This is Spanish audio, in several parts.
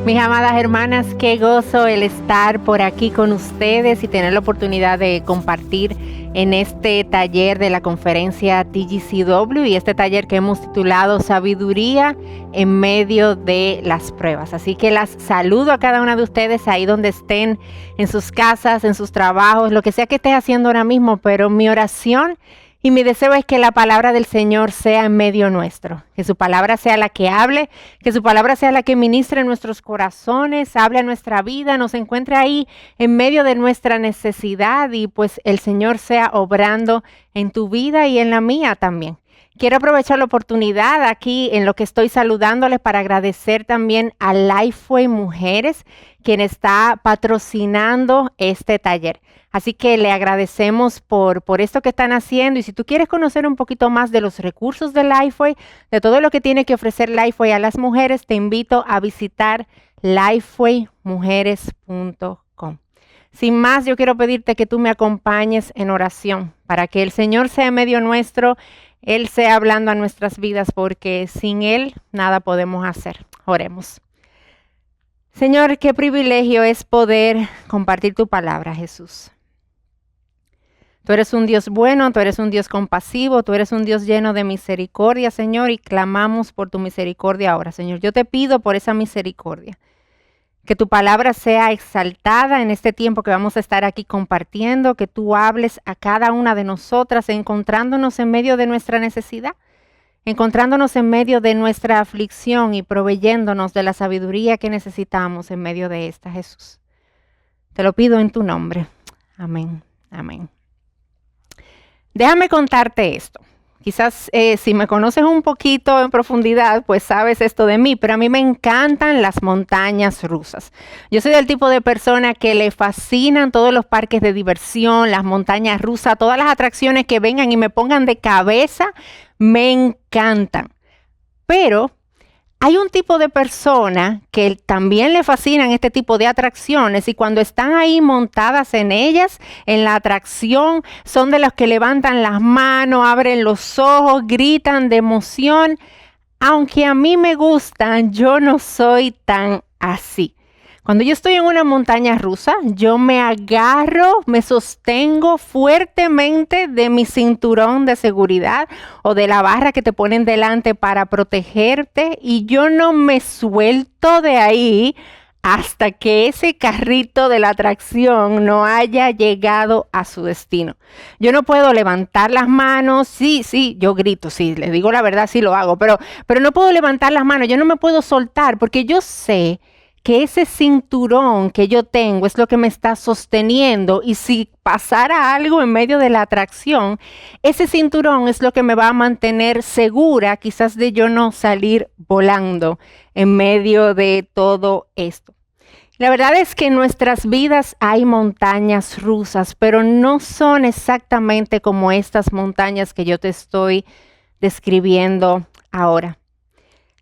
Mis amadas hermanas, qué gozo el estar por aquí con ustedes y tener la oportunidad de compartir en este taller de la conferencia TGCW y este taller que hemos titulado Sabiduría en medio de las pruebas. Así que las saludo a cada una de ustedes ahí donde estén, en sus casas, en sus trabajos, lo que sea que estés haciendo ahora mismo, pero mi oración y mi deseo es que la palabra del Señor sea en medio nuestro, que su palabra sea la que hable, que su palabra sea la que ministre en nuestros corazones, hable a nuestra vida, nos encuentre ahí en medio de nuestra necesidad y pues el Señor sea obrando en tu vida y en la mía también. Quiero aprovechar la oportunidad aquí en lo que estoy saludándoles para agradecer también a Lifeway Mujeres, quien está patrocinando este taller. Así que le agradecemos por esto que están haciendo y si tú quieres conocer un poquito más de los recursos de Lifeway, de todo lo que tiene que ofrecer Lifeway a las mujeres, te invito a visitar lifewaymujeres.com. Sin más, yo quiero pedirte que tú me acompañes en oración para que el Señor sea en medio nuestro, Él sea hablando a nuestras vidas porque sin Él nada podemos hacer. Oremos. Señor, qué privilegio es poder compartir tu palabra, Jesús. Tú eres un Dios bueno, tú eres un Dios compasivo, tú eres un Dios lleno de misericordia, Señor, y clamamos por tu misericordia ahora, Señor. Yo te pido por esa misericordia, que tu palabra sea exaltada en este tiempo que vamos a estar aquí compartiendo, que tú hables a cada una de nosotras, encontrándonos en medio de nuestra necesidad, encontrándonos en medio de nuestra aflicción y proveyéndonos de la sabiduría que necesitamos en medio de esta, Jesús. Te lo pido en tu nombre. Amén. Amén. Déjame contarte esto. Quizás si me conoces un poquito en profundidad, pues sabes esto de mí, pero a mí me encantan las montañas rusas. Yo soy del tipo de persona que le fascinan todos los parques de diversión, las montañas rusas, todas las atracciones que vengan y me pongan de cabeza, me encantan. Pero hay un tipo de persona que también le fascinan este tipo de atracciones y cuando están ahí montadas en ellas, en la atracción, son de los que levantan las manos, abren los ojos, gritan de emoción. Aunque a mí me gustan, yo no soy tan así. Cuando yo estoy en una montaña rusa, yo me agarro, me sostengo fuertemente de mi cinturón de seguridad o de la barra que te ponen delante para protegerte y yo no me suelto de ahí hasta que ese carrito de la atracción no haya llegado a su destino. Yo no puedo levantar las manos, sí, yo grito, sí, les digo la verdad, sí lo hago, pero no puedo levantar las manos, yo no me puedo soltar porque yo sé que ese cinturón que yo tengo es lo que me está sosteniendo y si pasara algo en medio de la atracción, ese cinturón es lo que me va a mantener segura quizás de yo no salir volando en medio de todo esto. La verdad es que en nuestras vidas hay montañas rusas, pero no son exactamente como estas montañas que yo te estoy describiendo ahora.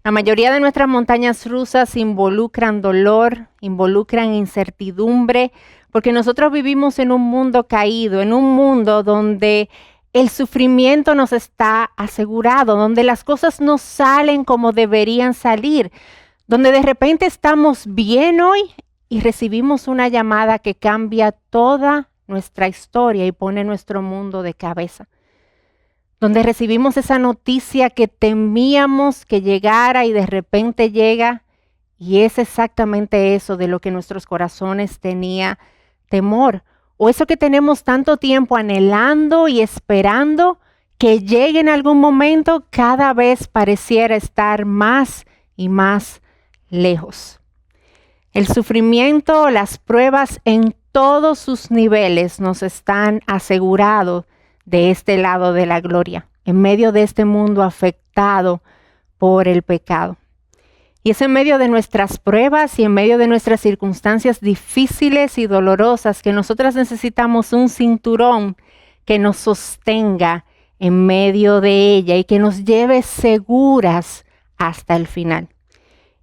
La mayoría de nuestras montañas rusas involucran dolor, involucran incertidumbre, porque nosotros vivimos en un mundo caído, en un mundo donde el sufrimiento nos está asegurado, donde las cosas no salen como deberían salir, donde de repente estamos bien hoy y recibimos una llamada que cambia toda nuestra historia y pone nuestro mundo de cabeza. Donde recibimos esa noticia que temíamos que llegara y de repente llega y es exactamente eso de lo que nuestros corazones tenía temor o eso que tenemos tanto tiempo anhelando y esperando que llegue en algún momento cada vez pareciera estar más y más lejos. El sufrimiento, las pruebas en todos sus niveles nos están asegurados de este lado de la gloria, en medio de este mundo afectado por el pecado. Y es en medio de nuestras pruebas y en medio de nuestras circunstancias difíciles y dolorosas que nosotras necesitamos un cinturón que nos sostenga en medio de ella y que nos lleve seguras hasta el final.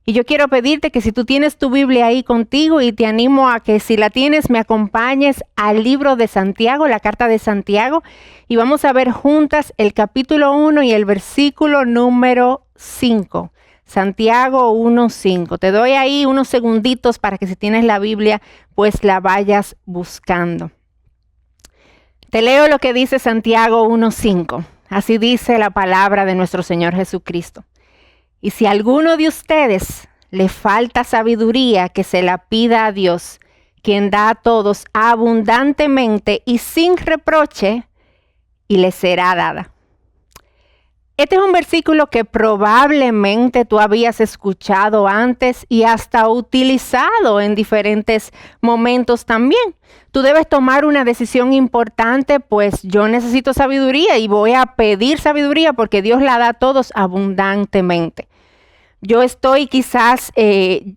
Y yo quiero pedirte que si tú tienes tu Biblia ahí contigo y te animo a que si la tienes me acompañes al libro de Santiago, la carta de Santiago, y vamos a ver juntas el capítulo 1 y el versículo número 5. Santiago 1:5. Te doy ahí unos segunditos para que si tienes la Biblia, pues la vayas buscando. Te leo lo que dice Santiago 1:5. Así dice la palabra de nuestro Señor Jesucristo. Y si a alguno de ustedes le falta sabiduría, que se la pida a Dios, quien da a todos abundantemente y sin reproche, y le será dada. Este es un versículo que probablemente tú habías escuchado antes y hasta utilizado en diferentes momentos también. Tú debes tomar una decisión importante, pues yo necesito sabiduría y voy a pedir sabiduría porque Dios la da a todos abundantemente. Yo estoy quizás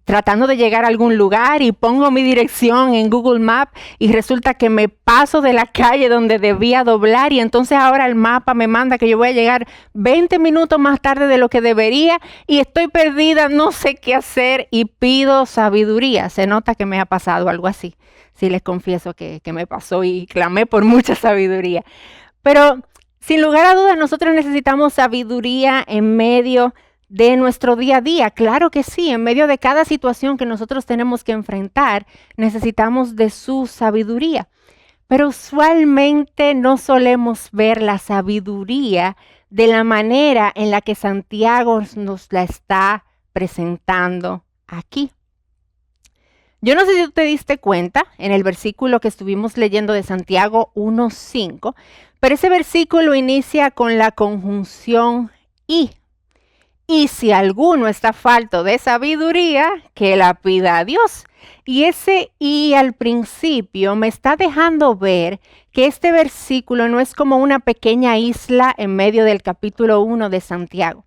tratando de llegar a algún lugar y pongo mi dirección en Google Maps y resulta que me paso de la calle donde debía doblar y entonces ahora el mapa me manda que yo voy a llegar 20 minutos más tarde de lo que debería y estoy perdida, no sé qué hacer y pido sabiduría. Se nota que me ha pasado algo así. Sí, les confieso que me pasó y clamé por mucha sabiduría. Pero sin lugar a dudas nosotros necesitamos sabiduría en medio de nuestro día a día. Claro que sí, en medio de cada situación que nosotros tenemos que enfrentar, necesitamos de su sabiduría. Pero usualmente no solemos ver la sabiduría de la manera en la que Santiago nos la está presentando aquí. Yo no sé si tú te diste cuenta en el versículo que estuvimos leyendo de Santiago 1:5, pero ese versículo inicia con la conjunción y. Y si alguno está falto de sabiduría, que la pida a Dios. Y ese y al principio me está dejando ver que este versículo no es como una pequeña isla en medio del capítulo 1 de Santiago.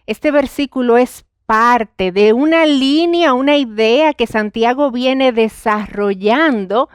Este versículo es parte de una línea, una idea que Santiago viene desarrollando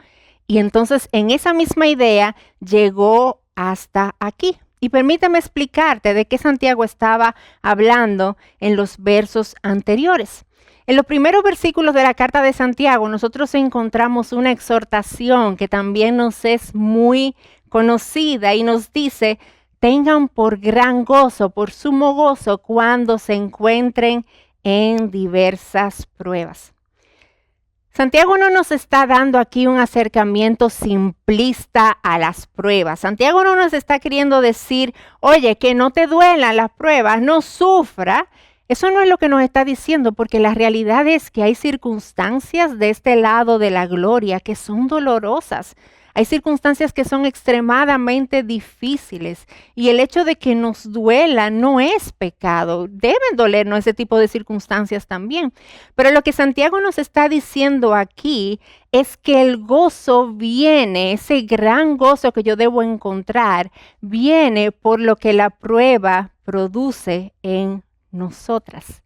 y entonces en esa misma idea llegó hasta aquí. Y permítame explicarte de qué Santiago estaba hablando en los versos anteriores. En los primeros versículos de la carta de Santiago, nosotros encontramos una exhortación que también nos es muy conocida y nos dice, tengan por gran gozo, por sumo gozo, cuando se encuentren en diversas pruebas. Santiago no nos está dando aquí un acercamiento simplista a las pruebas. Santiago no nos está queriendo decir, oye, que no te duelan las pruebas, no sufra. Eso no es lo que nos está diciendo, porque la realidad es que hay circunstancias de este lado de la gloria que son dolorosas. Hay circunstancias que son extremadamente difíciles y el hecho de que nos duela no es pecado. Deben dolernos ese tipo de circunstancias también. Pero lo que Santiago nos está diciendo aquí es que el gozo viene, ese gran gozo que yo debo encontrar, viene por lo que la prueba produce en nosotras.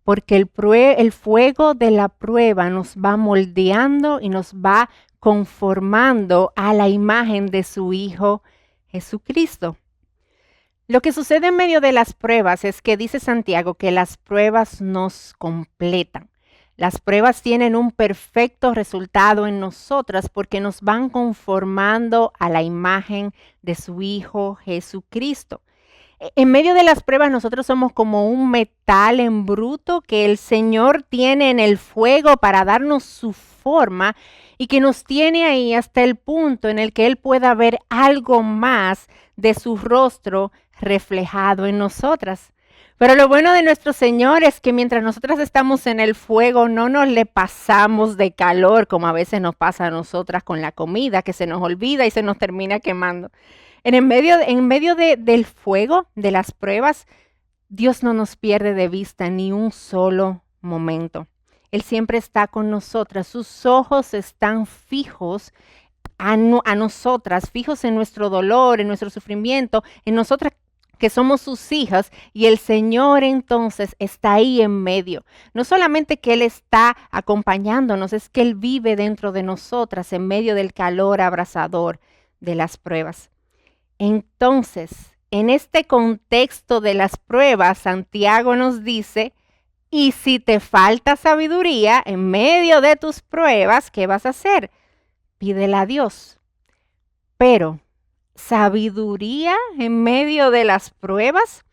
Porque el fuego de la prueba nos va moldeando y nos va conformando a la imagen de su Hijo Jesucristo. Lo que sucede en medio de las pruebas es que dice Santiago que las pruebas nos completan. Las pruebas tienen un perfecto resultado en nosotras porque nos van conformando a la imagen de su Hijo Jesucristo. En medio de las pruebas nosotros somos como un metal en bruto que el Señor tiene en el fuego para darnos su forma y que nos tiene ahí hasta el punto en el que Él pueda ver algo más de su rostro reflejado en nosotras. Pero lo bueno de nuestro Señor es que mientras nosotras estamos en el fuego no nos le pasamos de calor como a veces nos pasa a nosotras con la comida, que se nos olvida y se nos termina quemando. En medio del fuego, de las pruebas, Dios no nos pierde de vista ni un solo momento. Él siempre está con nosotras. Sus ojos están fijos a nosotras, fijos en nuestro dolor, en nuestro sufrimiento, en nosotras que somos sus hijas, y el Señor entonces está ahí en medio. No solamente que Él está acompañándonos, es que Él vive dentro de nosotras en medio del calor abrasador de las pruebas. Entonces, en este contexto de las pruebas, Santiago nos dice, y si te falta sabiduría en medio de tus pruebas, ¿qué vas a hacer? Pídela a Dios. Pero, ¿sabiduría en medio de las pruebas?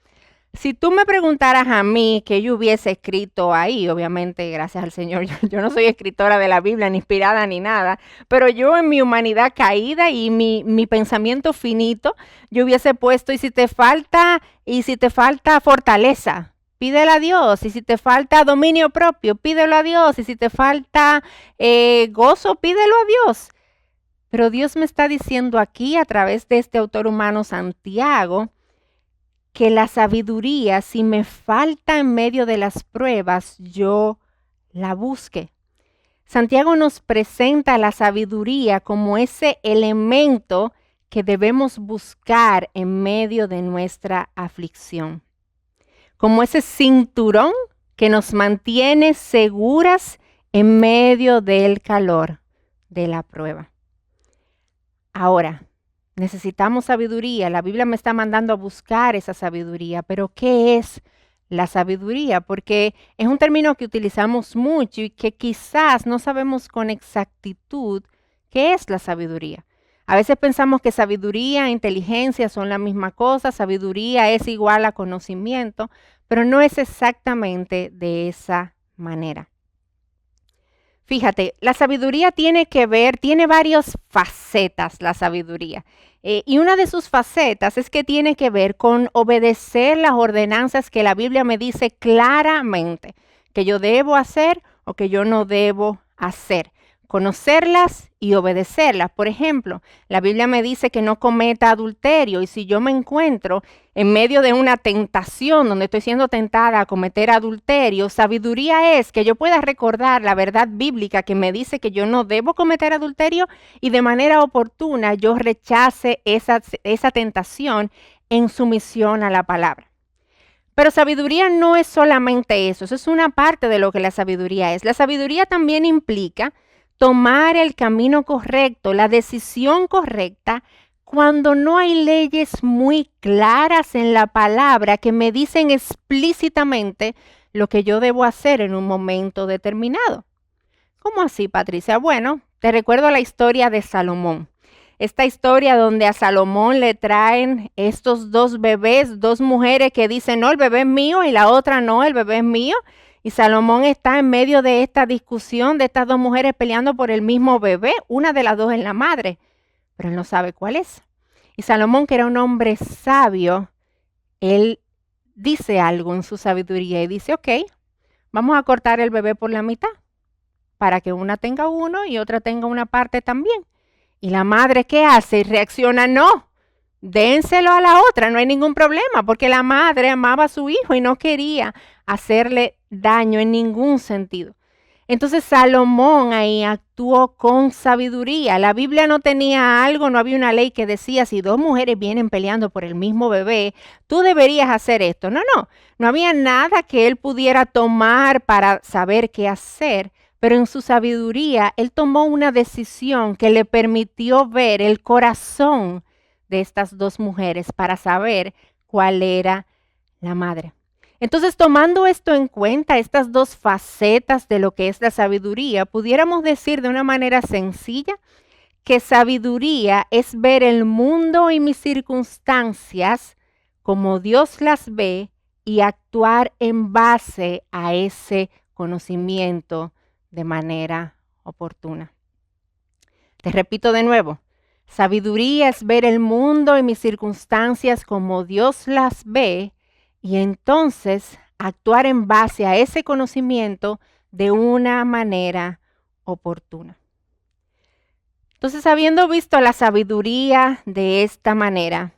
Si tú me preguntaras a mí qué yo hubiese escrito ahí, obviamente, gracias al Señor, yo no soy escritora de la Biblia, ni inspirada ni nada, pero yo en mi humanidad caída y mi pensamiento finito, yo hubiese puesto, y si te falta fortaleza, pídele a Dios, y si te falta dominio propio, pídelo a Dios, y si te falta gozo, pídelo a Dios. Pero Dios me está diciendo aquí a través de este autor humano Santiago, que la sabiduría, si me falta en medio de las pruebas, yo la busque. Santiago nos presenta la sabiduría como ese elemento que debemos buscar en medio de nuestra aflicción, como ese cinturón que nos mantiene seguras en medio del calor de la prueba. Ahora, necesitamos sabiduría. La Biblia me está mandando a buscar esa sabiduría, pero ¿qué es la sabiduría? Porque es un término que utilizamos mucho y que quizás no sabemos con exactitud qué es la sabiduría. A veces pensamos que sabiduría e inteligencia son la misma cosa, sabiduría es igual a conocimiento, pero no es exactamente de esa manera. Fíjate, la sabiduría tiene varias facetas, la sabiduría. Y una de sus facetas es que tiene que ver con obedecer las ordenanzas que la Biblia me dice claramente que yo debo hacer o que yo no debo hacer. Conocerlas y obedecerlas. Por ejemplo, la Biblia me dice que no cometa adulterio, y si yo me encuentro en medio de una tentación donde estoy siendo tentada a cometer adulterio, sabiduría es que yo pueda recordar la verdad bíblica que me dice que yo no debo cometer adulterio y de manera oportuna yo rechace esa tentación en sumisión a la palabra. Pero sabiduría no es solamente eso es una parte de lo que la sabiduría es. La sabiduría también implica tomar el camino correcto, la decisión correcta, cuando no hay leyes muy claras en la palabra que me dicen explícitamente lo que yo debo hacer en un momento determinado. ¿Cómo así, Patricia? Bueno, te recuerdo la historia de Salomón. Esta historia donde a Salomón le traen estos dos bebés, dos mujeres que dicen, no, el bebé es mío, y la otra, no, el bebé es mío. Y Salomón está en medio de esta discusión de estas dos mujeres peleando por el mismo bebé. Una de las dos es la madre, pero él no sabe cuál es. Y Salomón, que era un hombre sabio, él dice algo en su sabiduría y dice, ok, vamos a cortar el bebé por la mitad para que una tenga uno y otra tenga una parte también. Y la madre, ¿qué hace? Reacciona, no, dénselo a la otra, no hay ningún problema, porque la madre amaba a su hijo y no quería hacerle daño en ningún sentido. Entonces Salomón ahí actuó con sabiduría. La Biblia no tenía algo, no había una ley que decía, si dos mujeres vienen peleando por el mismo bebé, tú deberías hacer esto. No había nada que él pudiera tomar para saber qué hacer. Pero en su sabiduría, él tomó una decisión que le permitió ver el corazón de estas dos mujeres para saber cuál era la madre. Entonces, tomando esto en cuenta, estas dos facetas de lo que es la sabiduría, pudiéramos decir de una manera sencilla que sabiduría es ver el mundo y mis circunstancias como Dios las ve y actuar en base a ese conocimiento de manera oportuna. Te repito de nuevo, sabiduría es ver el mundo y mis circunstancias como Dios las ve y entonces actuar en base a ese conocimiento de una manera oportuna. Entonces, habiendo visto la sabiduría de esta manera,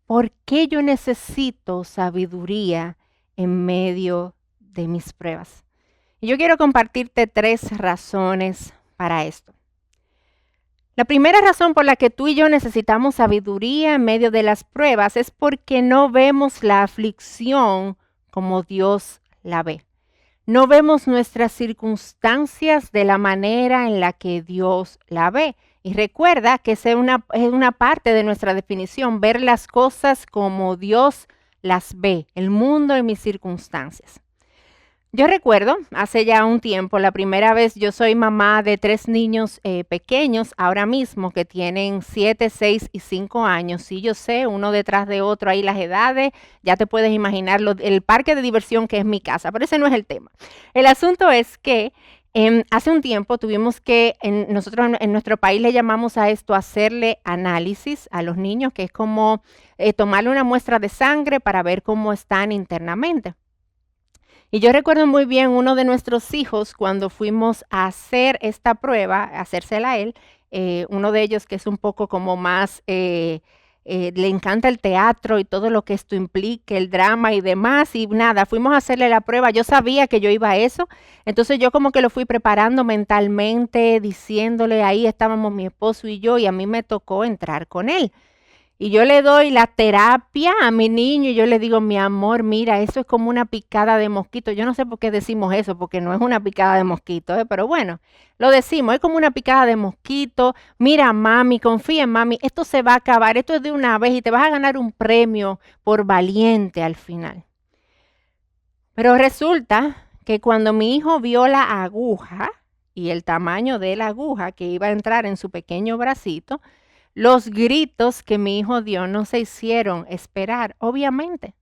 ¿por qué yo necesito sabiduría en medio de mis pruebas? Y yo quiero compartirte 3 razones para esto. La primera razón por la que tú y yo necesitamos sabiduría en medio de las pruebas es porque no vemos la aflicción como Dios la ve. No vemos nuestras circunstancias de la manera en la que Dios la ve. Y recuerda que es una parte de nuestra definición, ver las cosas como Dios las ve, el mundo y mis circunstancias. Yo recuerdo hace ya un tiempo, la primera vez, yo soy mamá de 3 niños pequeños ahora mismo que tienen 7, 6 y 5 años. Sí, yo sé, uno detrás de otro, ahí las edades, ya te puedes imaginar el parque de diversión que es mi casa, pero ese no es el tema. El asunto es que hace un tiempo tuvimos que, nosotros en nuestro país le llamamos a esto hacerle análisis a los niños, que es como tomarle una muestra de sangre para ver cómo están internamente. Y yo recuerdo muy bien uno de nuestros hijos cuando fuimos a hacer esta prueba, a hacérsela a él, uno de ellos que es un poco como más, le encanta el teatro y todo lo que esto implique, el drama y demás, y nada, fuimos a hacerle la prueba, yo sabía que yo iba a eso, entonces yo como que lo fui preparando mentalmente, diciéndole, ahí estábamos mi esposo y yo, y a mí me tocó entrar con él. Y yo le doy la terapia a mi niño y yo le digo, mi amor, mira, eso es como una picada de mosquito. Yo no sé por qué decimos eso, porque no es una picada de mosquito, pero bueno, lo decimos, es como una picada de mosquito. Mira, mami, confía en mami, esto se va a acabar, esto es de una vez y te vas a ganar un premio por valiente al final. Pero resulta que cuando mi hijo vio la aguja y el tamaño de la aguja que iba a entrar en su pequeño bracito, los gritos que mi hijo dio no se hicieron esperar, obviamente.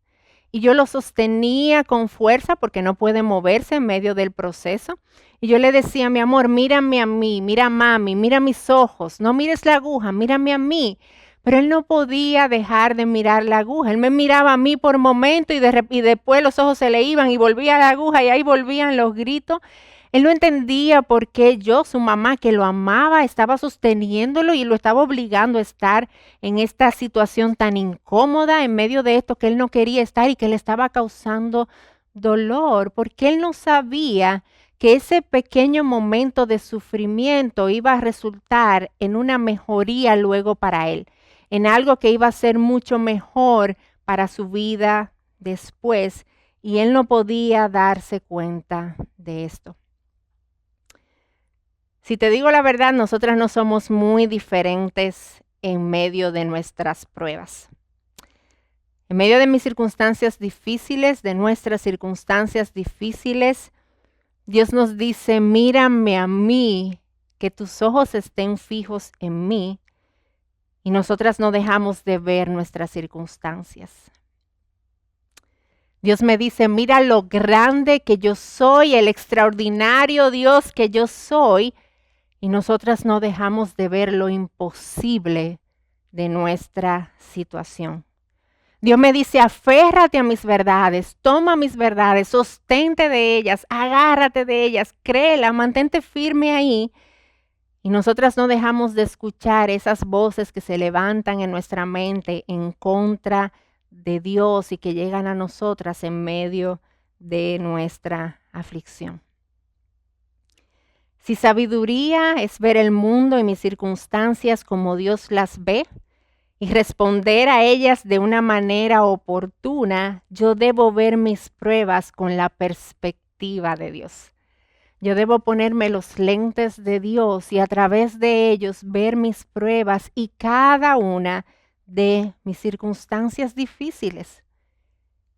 Y yo lo sostenía con fuerza porque no puede moverse en medio del proceso. Y yo le decía, mi amor, mírame a mí, mira a mami, mira mis ojos, no mires la aguja, mírame a mí. Pero él no podía dejar de mirar la aguja. Él me miraba a mí por momento y después los ojos se le iban y volvía a la aguja y ahí volvían los gritos. Él no entendía por qué yo, su mamá, que lo amaba, estaba sosteniéndolo y lo estaba obligando a estar en esta situación tan incómoda en medio de esto que él no quería estar y que le estaba causando dolor, porque él no sabía que ese pequeño momento de sufrimiento iba a resultar en una mejoría luego para él, en algo que iba a ser mucho mejor para su vida después, y él no podía darse cuenta de esto. Si te digo la verdad, nosotras no somos muy diferentes en medio de nuestras pruebas. En medio de mis circunstancias difíciles, de nuestras circunstancias difíciles, Dios nos dice, mírame a mí, que tus ojos estén fijos en mí, y nosotras no dejamos de ver nuestras circunstancias. Dios me dice, mira lo grande que yo soy, el extraordinario Dios que yo soy, y nosotras no dejamos de ver lo imposible de nuestra situación. Dios me dice, aférrate a mis verdades, toma mis verdades, sostente de ellas, agárrate de ellas, créela, mantente firme ahí. Y nosotras no dejamos de escuchar esas voces que se levantan en nuestra mente en contra de Dios y que llegan a nosotras en medio de nuestra aflicción. Si sabiduría es ver el mundo y mis circunstancias como Dios las ve y responder a ellas de una manera oportuna, yo debo ver mis pruebas con la perspectiva de Dios. Yo debo ponerme los lentes de Dios y a través de ellos ver mis pruebas y cada una de mis circunstancias difíciles.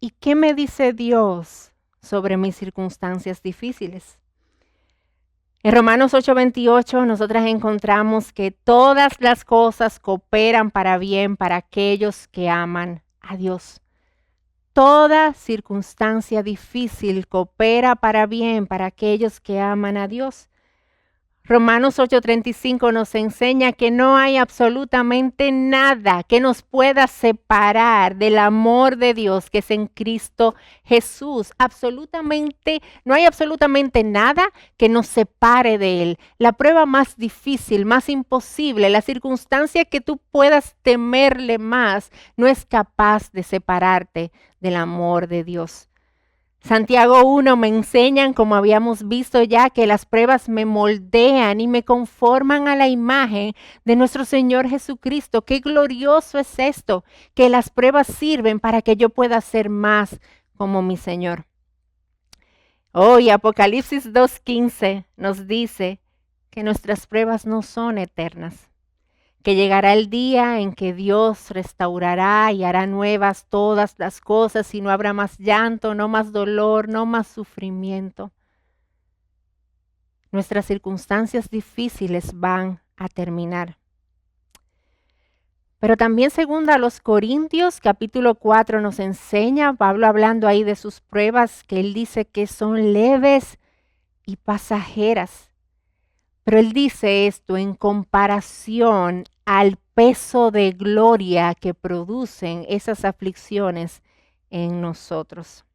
¿Y qué me dice Dios sobre mis circunstancias difíciles? En Romanos 8:28 nosotras encontramos que todas las cosas cooperan para bien para aquellos que aman a Dios. Toda circunstancia difícil coopera para bien para aquellos que aman a Dios. Romanos 8:35 nos enseña que no hay absolutamente nada que nos pueda separar del amor de Dios que es en Cristo Jesús. No hay absolutamente nada que nos separe de Él. La prueba más difícil, más imposible, la circunstancia que tú puedas temerle más, no es capaz de separarte del amor de Dios. Santiago 1 me enseñan, como habíamos visto ya, que las pruebas me moldean y me conforman a la imagen de nuestro Señor Jesucristo. Qué glorioso es esto, que las pruebas sirven para que yo pueda ser más como mi Señor. Hoy que llegará el día en que Dios restaurará y hará nuevas todas las cosas y no habrá más llanto, no más dolor, no más sufrimiento. Nuestras circunstancias difíciles van a terminar. Pero también segunda a los Corintios, capítulo 4 nos enseña, Pablo hablando ahí de sus pruebas, que él dice que son leves y pasajeras. Pero él dice esto en comparación al peso de gloria que producen esas aflicciones en nosotros.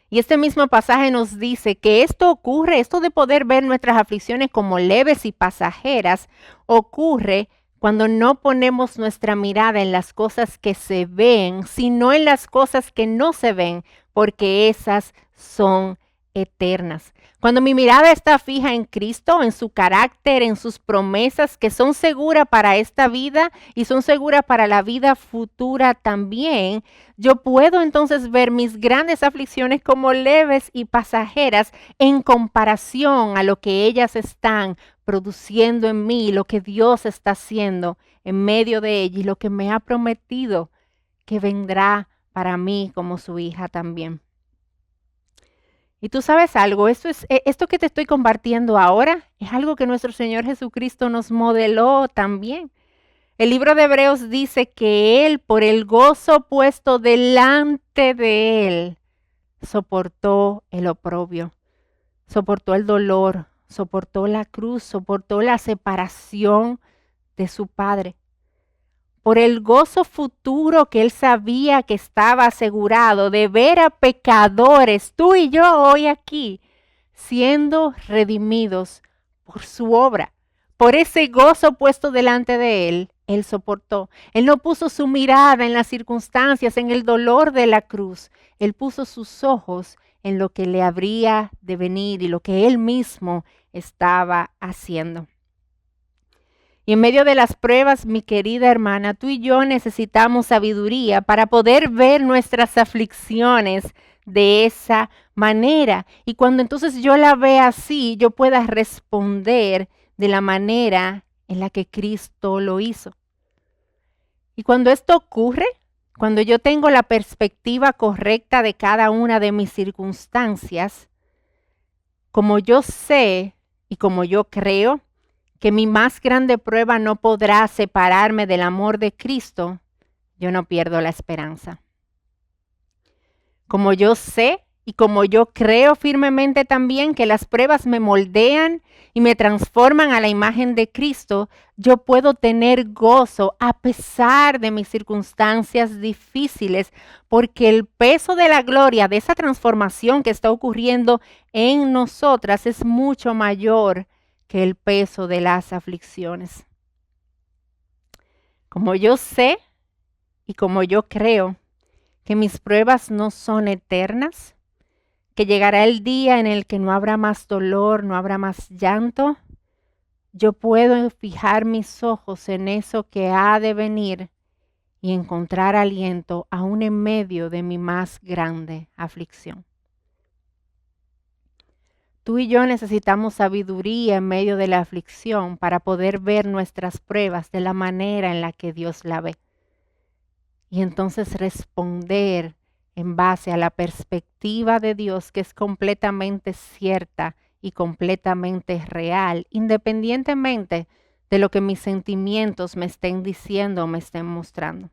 Y este mismo pasaje nos dice que esto ocurre, esto de poder ver nuestras aflicciones como leves y pasajeras, ocurre cuando no ponemos nuestra mirada en las cosas que se ven, sino en las cosas que no se ven, porque esas son eternas. Cuando mi mirada está fija en Cristo, en su carácter, en sus promesas que son seguras para esta vida y son seguras para la vida futura también, yo puedo entonces ver mis grandes aflicciones como leves y pasajeras en comparación a lo que ellas están produciendo en mí, lo que Dios está haciendo en medio de ella y lo que me ha prometido que vendrá para mí como su hija también. Y tú sabes algo, esto que te estoy compartiendo ahora es algo que nuestro Señor Jesucristo nos modeló también. El libro de Hebreos dice que Él, por el gozo puesto delante de Él, soportó el oprobio, soportó el dolor, soportó la cruz, soportó la separación de su Padre. Por el gozo futuro que él sabía que estaba asegurado de ver a pecadores, tú y yo hoy aquí, siendo redimidos por su obra. Por ese gozo puesto delante de él, él soportó. Él no puso su mirada en las circunstancias, en el dolor de la cruz. Él puso sus ojos en lo que le habría de venir y lo que él mismo estaba haciendo. Y en medio de las pruebas, mi querida hermana, tú y yo necesitamos sabiduría para poder ver nuestras aflicciones de esa manera. Y cuando entonces yo la vea así, yo pueda responder de la manera en la que Cristo lo hizo. Y cuando esto ocurre, cuando yo tengo la perspectiva correcta de cada una de mis circunstancias, como yo sé y como yo creo, que mi más grande prueba no podrá separarme del amor de Cristo, yo no pierdo la esperanza. Como yo sé y como yo creo firmemente también que las pruebas me moldean y me transforman a la imagen de Cristo, yo puedo tener gozo a pesar de mis circunstancias difíciles, porque el peso de la gloria de esa transformación que está ocurriendo en nosotras es mucho mayor que el peso de las aflicciones. Como yo sé y como yo creo que mis pruebas no son eternas, que llegará el día en el que no habrá más dolor, no habrá más llanto, yo puedo fijar mis ojos en eso que ha de venir y encontrar aliento aún en medio de mi más grande aflicción. Tú y yo necesitamos sabiduría en medio de la aflicción para poder ver nuestras pruebas de la manera en la que Dios la ve. Y entonces responder en base a la perspectiva de Dios que es completamente cierta y completamente real, independientemente de lo que mis sentimientos me estén diciendo o me estén mostrando.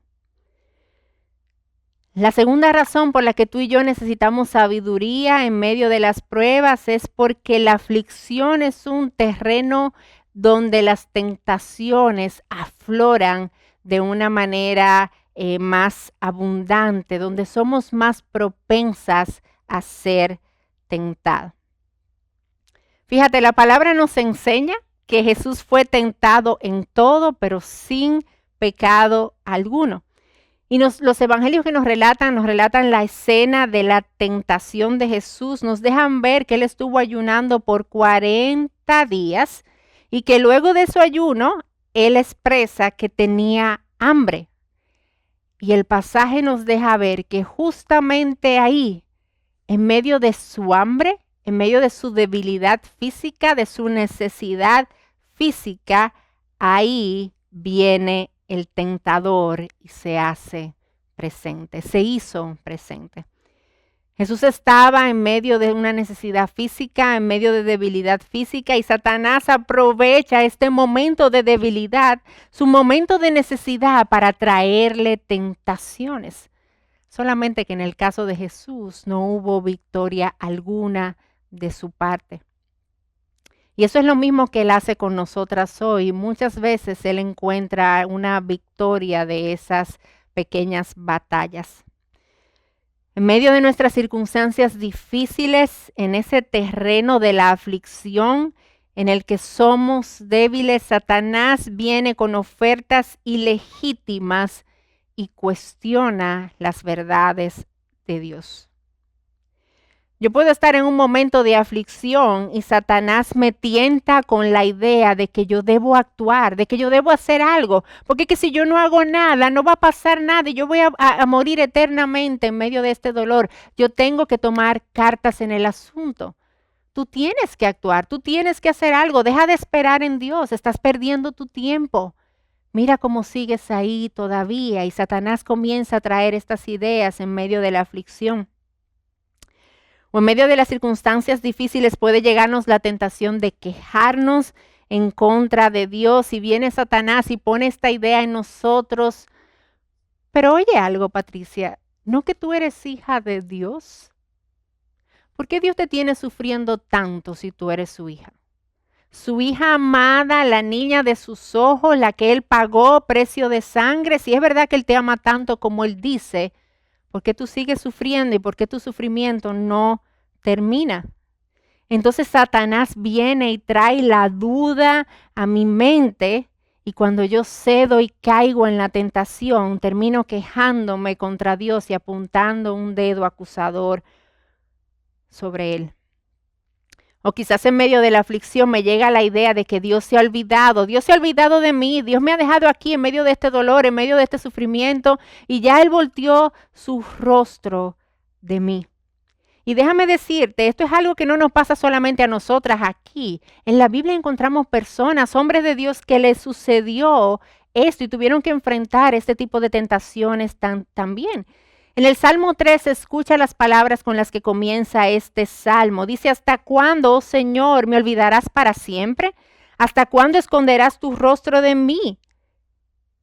La segunda razón por la que tú y yo necesitamos sabiduría en medio de las pruebas es porque la aflicción es un terreno donde las tentaciones afloran de una manera más abundante, donde somos más propensas a ser tentados. Fíjate, la palabra nos enseña que Jesús fue tentado en todo, pero sin pecado alguno. Y los evangelios que nos relatan la escena de la tentación de Jesús, nos dejan ver que él estuvo ayunando por 40 días y que luego de su ayuno, él expresa que tenía hambre. Y el pasaje nos deja ver que justamente ahí, en medio de su hambre, en medio de su debilidad física, de su necesidad física, ahí viene el tentador y se hace presente, se hizo presente. Jesús estaba en medio de una necesidad física, en medio de debilidad física, y Satanás aprovecha este momento de debilidad, su momento de necesidad, para traerle tentaciones. Solamente que en el caso de Jesús no hubo victoria alguna de su parte. Y eso es lo mismo que Él hace con nosotras hoy. Muchas veces Él encuentra una victoria de esas pequeñas batallas. En medio de nuestras circunstancias difíciles, en ese terreno de la aflicción en el que somos débiles, Satanás viene con ofertas ilegítimas y cuestiona las verdades de Dios. Yo puedo estar en un momento de aflicción y Satanás me tienta con la idea de que yo debo actuar, de que yo debo hacer algo, porque que si yo no hago nada, no va a pasar nada y yo voy a morir eternamente en medio de este dolor. Yo tengo que tomar cartas en el asunto. Tú tienes que actuar, tú tienes que hacer algo, deja de esperar en Dios, estás perdiendo tu tiempo. Mira cómo sigues ahí todavía, y Satanás comienza a traer estas ideas en medio de la aflicción. O en medio de las circunstancias difíciles puede llegarnos la tentación de quejarnos en contra de Dios, y viene Satanás y pone esta idea en nosotros. Pero oye algo, Patricia, ¿no que tú eres hija de Dios? ¿Por qué Dios te tiene sufriendo tanto si tú eres su hija? Su hija amada, la niña de sus ojos, la que Él pagó precio de sangre. Si es verdad que Él te ama tanto como Él dice, ¿por qué tú sigues sufriendo y por qué tu sufrimiento no termina? Entonces Satanás viene y trae la duda a mi mente, y cuando yo cedo y caigo en la tentación, termino quejándome contra Dios y apuntando un dedo acusador sobre Él. O quizás en medio de la aflicción me llega la idea de que Dios se ha olvidado de mí, Dios me ha dejado aquí en medio de este dolor, en medio de este sufrimiento, y ya Él volteó su rostro de mí. Y déjame decirte, esto es algo que no nos pasa solamente a nosotras aquí. En la Biblia encontramos personas, hombres de Dios, que les sucedió esto y tuvieron que enfrentar este tipo de tentaciones también. En el Salmo 3 escucha las palabras con las que comienza este salmo. Dice: ¿hasta cuándo, oh Señor, me olvidarás para siempre? ¿Hasta cuándo esconderás tu rostro de mí?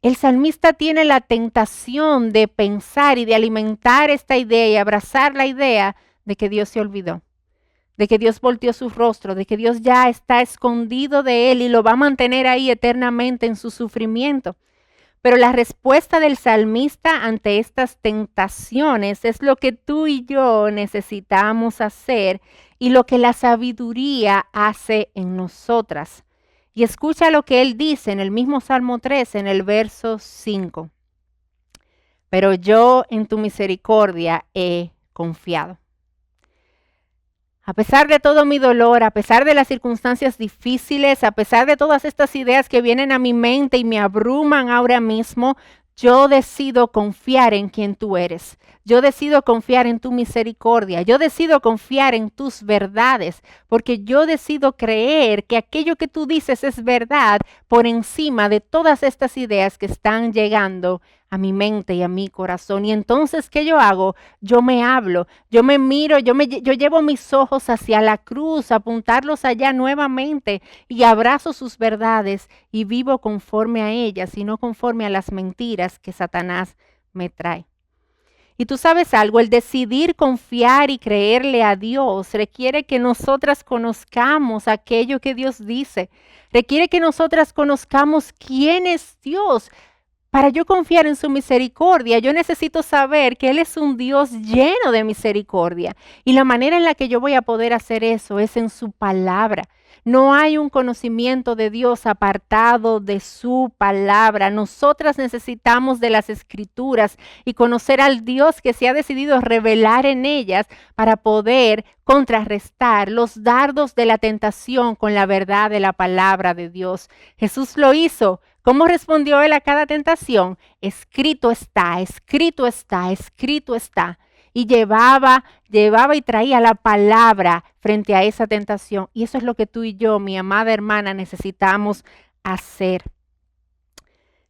El salmista tiene la tentación de pensar y de alimentar esta idea y abrazar la idea de que Dios se olvidó, de que Dios volteó su rostro, de que Dios ya está escondido de él y lo va a mantener ahí eternamente en su sufrimiento. Pero la respuesta del salmista ante estas tentaciones es lo que tú y yo necesitamos hacer y lo que la sabiduría hace en nosotras. Y escucha lo que él dice en el mismo Salmo 3, en el verso 5. Pero yo en tu misericordia he confiado. A pesar de todo mi dolor, a pesar de las circunstancias difíciles, a pesar de todas estas ideas que vienen a mi mente y me abruman ahora mismo, yo decido confiar en quien tú eres. Yo decido confiar en tu misericordia. Yo decido confiar en tus verdades, porque yo decido creer que aquello que tú dices es verdad por encima de todas estas ideas que están llegando a mi mente y a mi corazón. Y entonces, ¿qué yo hago? Yo me hablo, yo me miro, yo llevo mis ojos hacia la cruz, apuntarlos allá nuevamente, y abrazo sus verdades y vivo conforme a ellas y no conforme a las mentiras que Satanás me trae. Y tú sabes algo, el decidir confiar y creerle a Dios requiere que nosotras conozcamos aquello que Dios dice, requiere que nosotras conozcamos quién es Dios. Para yo confiar en su misericordia, yo necesito saber que Él es un Dios lleno de misericordia. Y la manera en la que yo voy a poder hacer eso es en su palabra. No hay un conocimiento de Dios apartado de su palabra. Nosotras necesitamos de las Escrituras y conocer al Dios que se ha decidido revelar en ellas para poder contrarrestar los dardos de la tentación con la verdad de la palabra de Dios. Jesús lo hizo. ¿Cómo respondió Él a cada tentación? Escrito está, escrito está, escrito está. Y llevaba y traía la palabra frente a esa tentación. Y eso es lo que tú y yo, mi amada hermana, necesitamos hacer.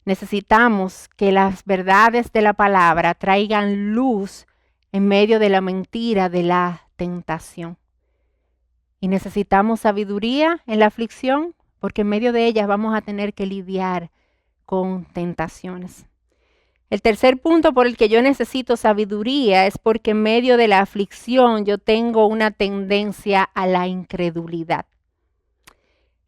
Necesitamos que las verdades de la palabra traigan luz en medio de la mentira, de la tentación. Y necesitamos sabiduría en la aflicción, porque en medio de ellas vamos a tener que lidiar con tentaciones. El tercer punto por el que yo necesito sabiduría es porque en medio de la aflicción yo tengo una tendencia a la incredulidad.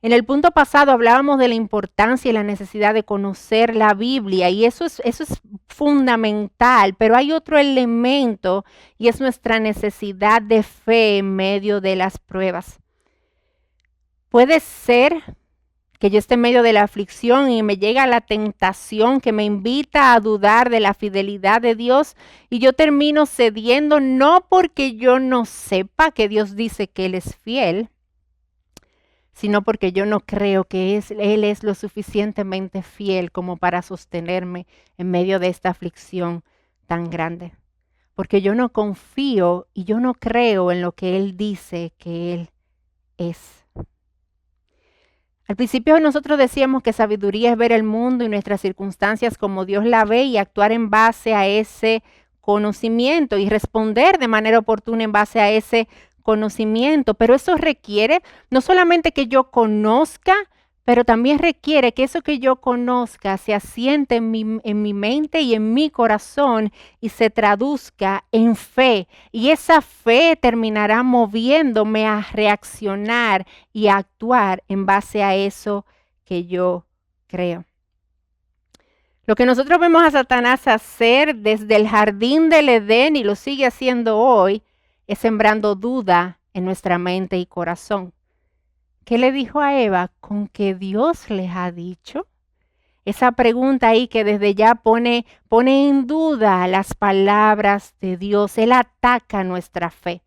En el punto pasado hablábamos de la importancia y la necesidad de conocer la Biblia y eso es fundamental, pero hay otro elemento y es nuestra necesidad de fe en medio de las pruebas. Puede ser que yo esté en medio de la aflicción y me llega la tentación que me invita a dudar de la fidelidad de Dios y yo termino cediendo no porque yo no sepa que Dios dice que Él es fiel, sino porque yo no creo que Él es lo suficientemente fiel como para sostenerme en medio de esta aflicción tan grande. Porque yo no confío y yo no creo en lo que Él dice que Él es. Al principio nosotros decíamos que sabiduría es ver el mundo y nuestras circunstancias como Dios la ve y actuar en base a ese conocimiento y responder de manera oportuna en base a ese conocimiento, pero eso requiere no solamente que yo conozca, pero también requiere que eso que yo conozca se asiente en mi mente y en mi corazón y se traduzca en fe. Y esa fe terminará moviéndome a reaccionar y a actuar en base a eso que yo creo. Lo que nosotros vemos a Satanás hacer desde el jardín del Edén y lo sigue haciendo hoy, es sembrando duda en nuestra mente y corazón. ¿Qué le dijo a Eva? ¿Con que Dios les ha dicho? Esa pregunta ahí que desde ya pone en duda las palabras de Dios. Él ataca nuestra fe,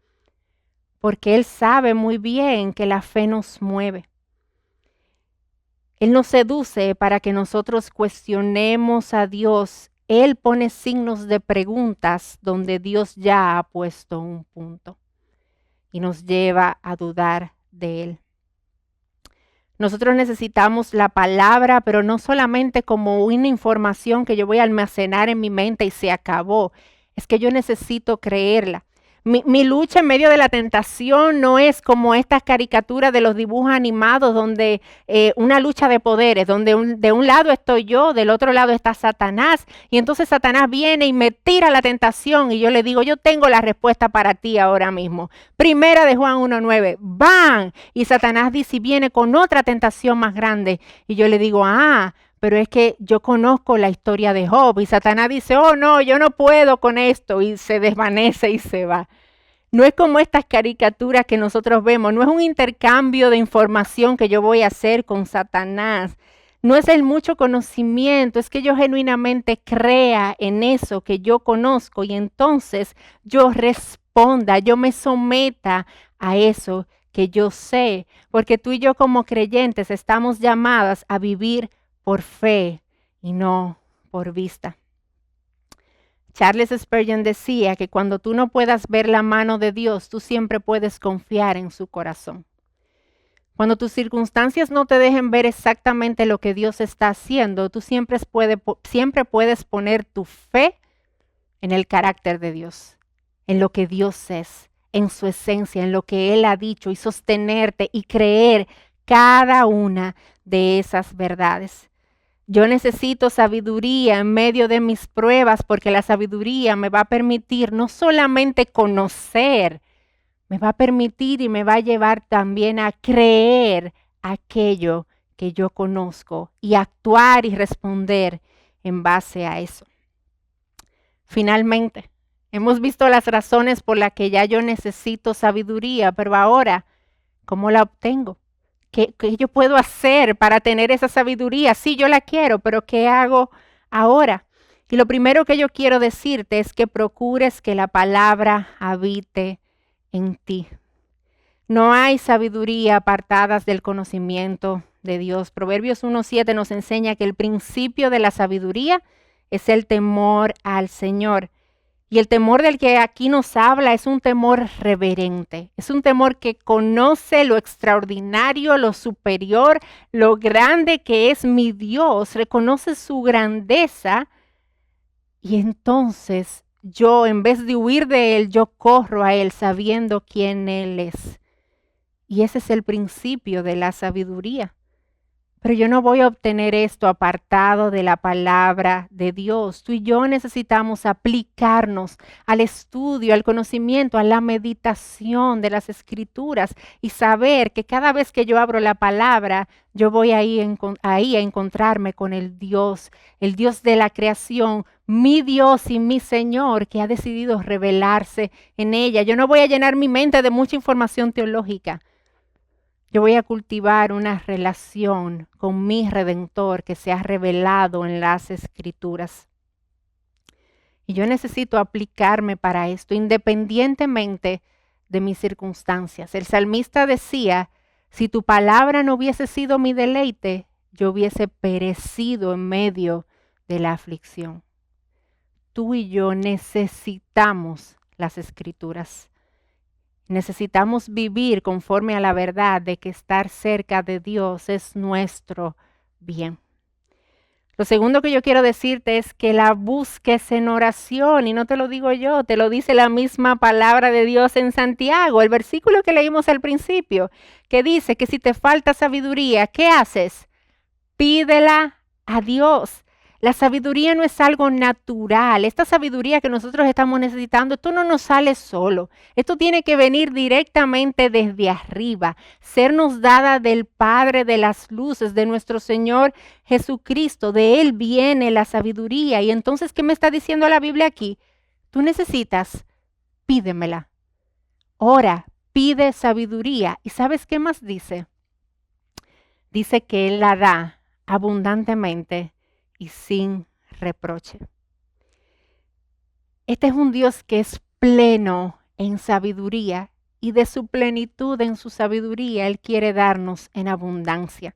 porque Él sabe muy bien que la fe nos mueve. Él nos seduce para que nosotros cuestionemos a Dios. Él pone signos de preguntas donde Dios ya ha puesto un punto y nos lleva a dudar de Él. Nosotros necesitamos la palabra, pero no solamente como una información que yo voy a almacenar en mi mente y se acabó. Es que yo necesito creerla. Mi lucha en medio de la tentación no es como estas caricaturas de los dibujos animados donde una lucha de poderes, donde de un lado estoy yo, del otro lado está Satanás, y entonces Satanás viene y me tira la tentación y yo le digo, yo tengo la respuesta para ti ahora mismo. Primera de Juan 1:9, ¡bam! Y Satanás dice y viene con otra tentación más grande y yo le digo, pero es que yo conozco la historia de Job y Satanás dice, oh no, yo no puedo con esto y se desvanece y se va. No es como estas caricaturas que nosotros vemos, no es un intercambio de información que yo voy a hacer con Satanás. No es el mucho conocimiento, es que yo genuinamente crea en eso que yo conozco y entonces yo responda, yo me someta a eso que yo sé, porque tú y yo como creyentes estamos llamadas a vivir por fe y no por vista. Charles Spurgeon decía que cuando tú no puedas ver la mano de Dios, tú siempre puedes confiar en su corazón. Cuando tus circunstancias no te dejen ver exactamente lo que Dios está haciendo, tú siempre puedes poner tu fe en el carácter de Dios, en lo que Dios es, en su esencia, en lo que Él ha dicho y sostenerte y creer cada una de esas verdades. Yo necesito sabiduría en medio de mis pruebas porque la sabiduría me va a permitir no solamente conocer, me va a permitir y me va a llevar también a creer aquello que yo conozco y actuar y responder en base a eso. Finalmente, hemos visto las razones por las que ya yo necesito sabiduría, pero ahora, ¿cómo la obtengo? ¿Qué yo puedo hacer para tener esa sabiduría? Sí, yo la quiero, pero ¿qué hago ahora? Y lo primero que yo quiero decirte es que procures que la palabra habite en ti. No hay sabiduría apartadas del conocimiento de Dios. Proverbios 1:7 nos enseña que el principio de la sabiduría es el temor al Señor. Y el temor del que aquí nos habla es un temor reverente, es un temor que conoce lo extraordinario, lo superior, lo grande que es mi Dios, reconoce su grandeza y entonces yo, en vez de huir de Él, yo corro a Él sabiendo quién Él es. Y ese es el principio de la sabiduría. Pero yo no voy a obtener esto apartado de la palabra de Dios. Tú y yo necesitamos aplicarnos al estudio, al conocimiento, a la meditación de las escrituras y saber que cada vez que yo abro la palabra, yo voy ahí a encontrarme con el Dios de la creación, mi Dios y mi Señor que ha decidido revelarse en ella. Yo no voy a llenar mi mente de mucha información teológica. Yo voy a cultivar una relación con mi Redentor que se ha revelado en las Escrituras. Y yo necesito aplicarme para esto, independientemente de mis circunstancias. El salmista decía, si tu palabra no hubiese sido mi deleite, yo hubiese perecido en medio de la aflicción. Tú y yo necesitamos las Escrituras. Necesitamos vivir conforme a la verdad de que estar cerca de Dios es nuestro bien. Lo segundo que yo quiero decirte es que la busques en oración, y no te lo digo yo, te lo dice la misma palabra de Dios en Santiago, el versículo que leímos al principio, que dice que si te falta sabiduría, ¿qué haces? Pídela a Dios. La sabiduría no es algo natural. Esta sabiduría que nosotros estamos necesitando, esto no nos sale solo. Esto tiene que venir directamente desde arriba, sernos dada del Padre de las luces, de nuestro Señor Jesucristo. De Él viene la sabiduría. Y entonces, ¿qué me está diciendo la Biblia aquí? Tú necesitas, pídemela. Ora, pide sabiduría. ¿Y sabes qué más dice? Dice que Él la da abundantemente y sin reproche. Este es un Dios que es pleno en sabiduría y de su plenitud en su sabiduría Él quiere darnos en abundancia.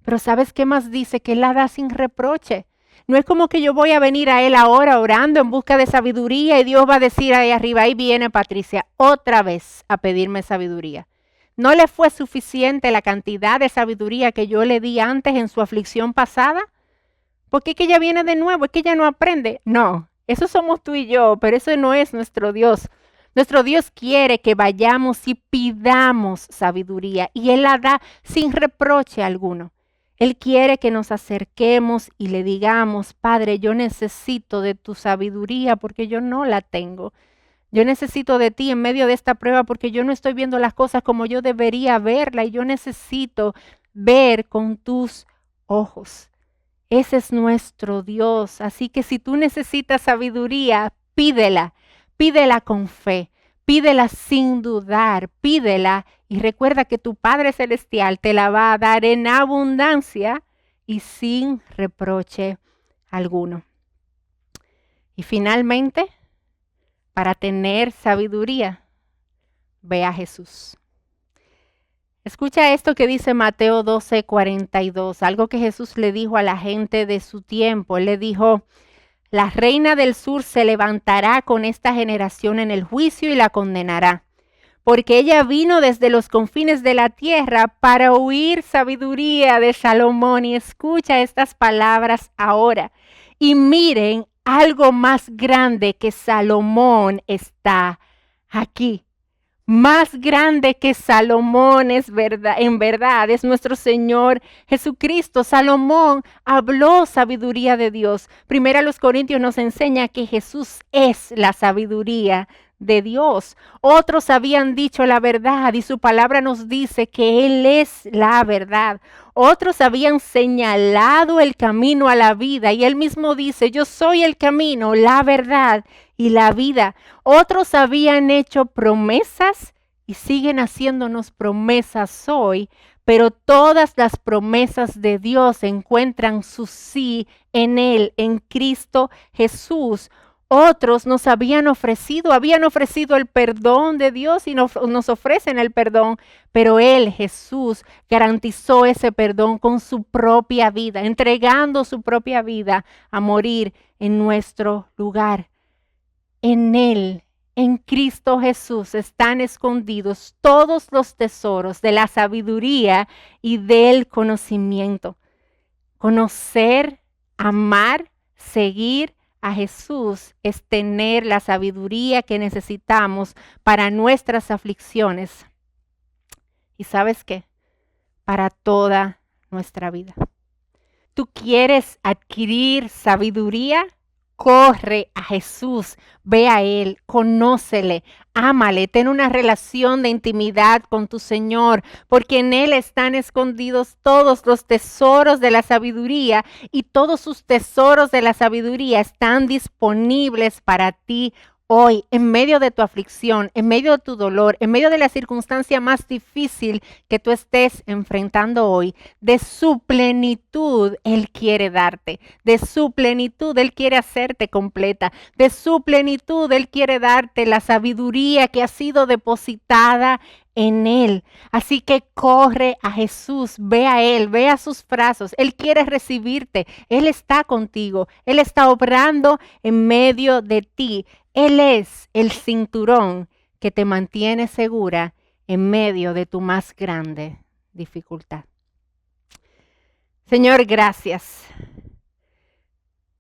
Pero ¿sabes qué más dice? Que Él la da sin reproche. No es como que yo voy a venir a Él ahora orando en busca de sabiduría y Dios va a decir ahí arriba, ahí viene Patricia otra vez a pedirme sabiduría. ¿No le fue suficiente la cantidad de sabiduría que yo le di antes en su aflicción pasada? ¿Por qué que ella viene de nuevo? ¿Es que ella no aprende? No, eso somos tú y yo, pero eso no es nuestro Dios. Nuestro Dios quiere que vayamos y pidamos sabiduría y Él la da sin reproche alguno. Él quiere que nos acerquemos y le digamos, Padre, yo necesito de tu sabiduría porque yo no la tengo. Yo necesito de ti en medio de esta prueba porque yo no estoy viendo las cosas como yo debería verla y yo necesito ver con tus ojos. Ese es nuestro Dios. Así que si tú necesitas sabiduría, pídela. Pídela con fe. Pídela sin dudar. Pídela y recuerda que tu Padre Celestial te la va a dar en abundancia y sin reproche alguno. Y finalmente, para tener sabiduría, ve a Jesús. Escucha esto que dice Mateo 12:42, algo que Jesús le dijo a la gente de su tiempo. Él le dijo, la reina del sur se levantará con esta generación en el juicio y la condenará, porque ella vino desde los confines de la tierra para oír sabiduría de Salomón. Y escucha estas palabras ahora. Y miren, algo más grande que Salomón está aquí. Más grande que Salomón es verdad, en verdad, es nuestro Señor Jesucristo. Salomón habló sabiduría de Dios. Primero los Corintios nos enseña que Jesús es la sabiduría de Dios. Otros habían dicho la verdad y su palabra nos dice que Él es la verdad. Otros habían señalado el camino a la vida y Él mismo dice, yo soy el camino, la verdad y la vida. Otros habían hecho promesas y siguen haciéndonos promesas hoy, pero todas las promesas de Dios encuentran su sí en Él, en Cristo Jesús. Otros nos habían ofrecido el perdón de Dios y nos ofrecen el perdón, pero Él, Jesús, garantizó ese perdón con su propia vida, entregando su propia vida a morir en nuestro lugar. En Él, en Cristo Jesús, están escondidos todos los tesoros de la sabiduría y del conocimiento. Conocer, amar, seguir a Jesús es tener la sabiduría que necesitamos para nuestras aflicciones. ¿Y sabes qué? Para toda nuestra vida. ¿Tú quieres adquirir sabiduría? Corre a Jesús, ve a Él, conócele, ámale, ten una relación de intimidad con tu Señor, porque en Él están escondidos todos los tesoros de la sabiduría y todos sus tesoros de la sabiduría están disponibles para ti hoy, en medio de tu aflicción, en medio de tu dolor, en medio de la circunstancia más difícil que tú estés enfrentando hoy. De su plenitud Él quiere darte, de su plenitud Él quiere hacerte completa, de su plenitud Él quiere darte la sabiduría que ha sido depositada en Él. Así que corre a Jesús, ve a Él, ve a sus brazos. Él quiere recibirte, Él está contigo, Él está obrando en medio de ti. Él es el cinturón que te mantiene segura en medio de tu más grande dificultad. Señor, gracias.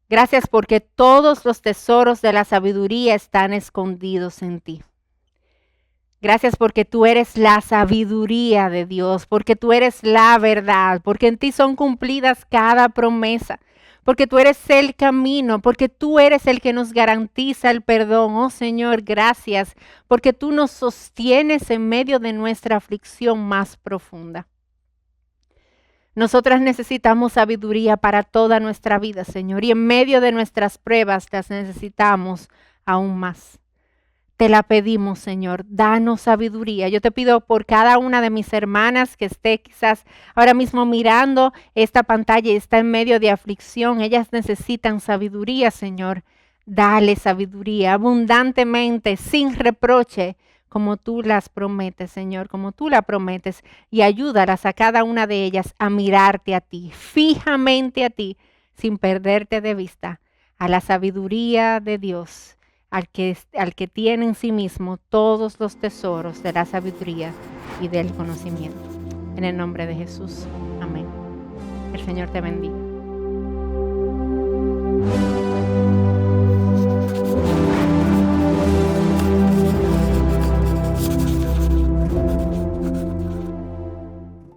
Gracias porque todos los tesoros de la sabiduría están escondidos en ti. Gracias porque tú eres la sabiduría de Dios, porque tú eres la verdad, porque en ti son cumplidas cada promesa. Porque tú eres el camino, porque tú eres el que nos garantiza el perdón. Oh Señor, gracias, porque tú nos sostienes en medio de nuestra aflicción más profunda. Nosotras necesitamos sabiduría para toda nuestra vida, Señor, y en medio de nuestras pruebas las necesitamos aún más. Te la pedimos, Señor, danos sabiduría. Yo te pido por cada una de mis hermanas que esté quizás ahora mismo mirando esta pantalla y está en medio de aflicción. Ellas necesitan sabiduría, Señor. Dale sabiduría abundantemente, sin reproche, como tú las prometes, Señor, como tú la prometes. Y ayúdalas a cada una de ellas a mirarte a ti, fijamente a ti, sin perderte de vista, a la sabiduría de Dios. Al que tiene en sí mismo todos los tesoros de la sabiduría y del conocimiento. En el nombre de Jesús. Amén. El Señor te bendiga.